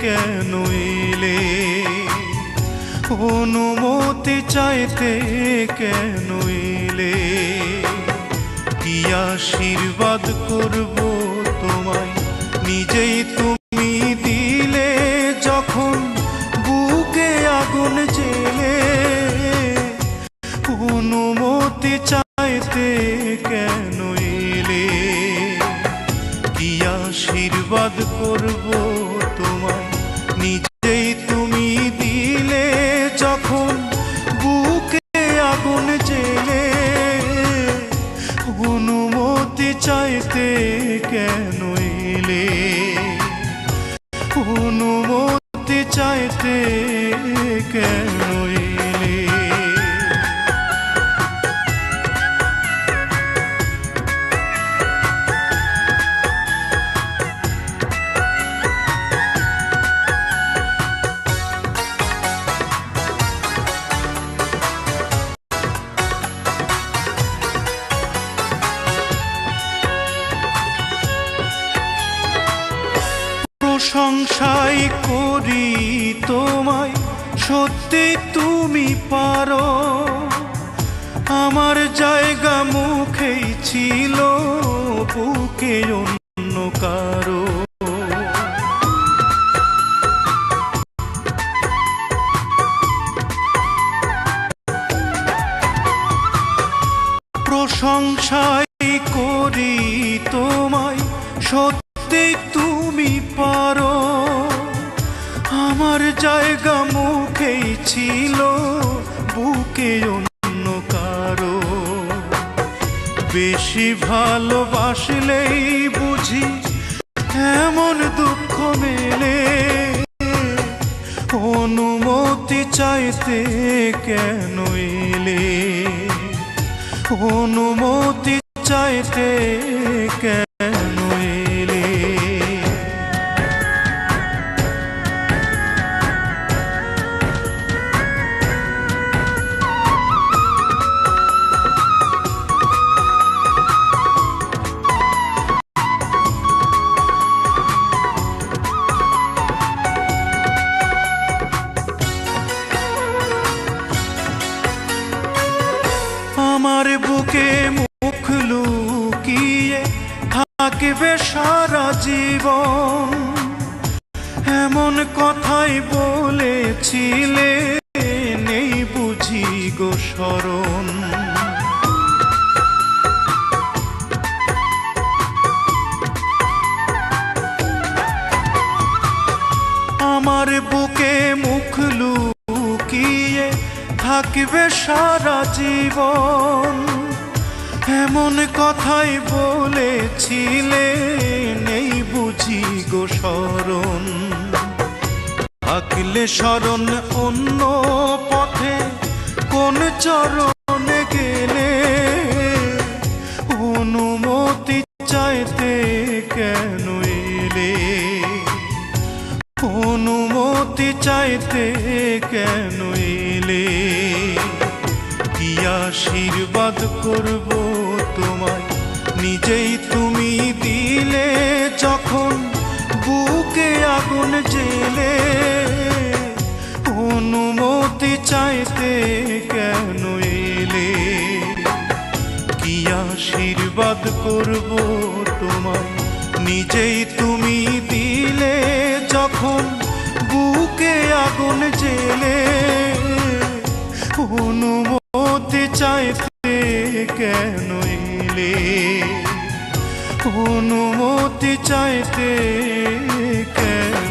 কেন এলে, অনুমতি চাইতে কেন এলে। কি আশীর্বাদ করব তোমায়, নিজেই তুমি দিলে যখন বুকে আগুন জেলে। অনুমতি চাইতে কেন এলে, কি আশীর্বাদ করব তোমায়, নিজেই তুমি দিলে যখন বুকে আগুন জেলে। অনুমতি চাইতে কেন এলে, অনুমতি চাইতে কেন এলে। প্রশংসাই করি তোমায়, সত্যি তুমি পারো। আমার জায়গা মুখেই ছিল, বুকে অন্য কারো। প্রশংসাই করি তোমায়, সত্যি তুমি পারো। আমার জায়গা মুখেই ছিল, বুকে অন্য কারো। বেশি ভালোবাসলেই বুঝি এমন দুঃখ মেলে। অনুমতি চাইতে কেন এলে, অনুমতি চাইতে কেন এলে। আমার বুকে মুখ লুকিয়ে থাকবে সারা জীবন, এমন কথাই বলেছিলে, নেই বুঝি গো শরণ। আমার বুকে মুখ লুকিয়ে থাকবে সারা জীবন, এমন কথাই বলেছিলে, নেই বুঝি গো শরণ। থাকলে শরণ অন্য পথে, কোন চরণে গেলে। অনুমতি চাইতে কেন এলে, অনুমতি চাইতে কেন এলে। কি আশীর্বাদ করব তোমায়, নিজেই তুমি দিলে যখন বুকে আগুন জেলে। অনুমতি চাইতে কেন এলে, কি আশীর্বাদ করব তোমায়, নিজেই তুমি দিলে যখন বুকে আগুন জেলে। অনুমতি চাইতে কেন এলে, অনুমতি চাইতে কেন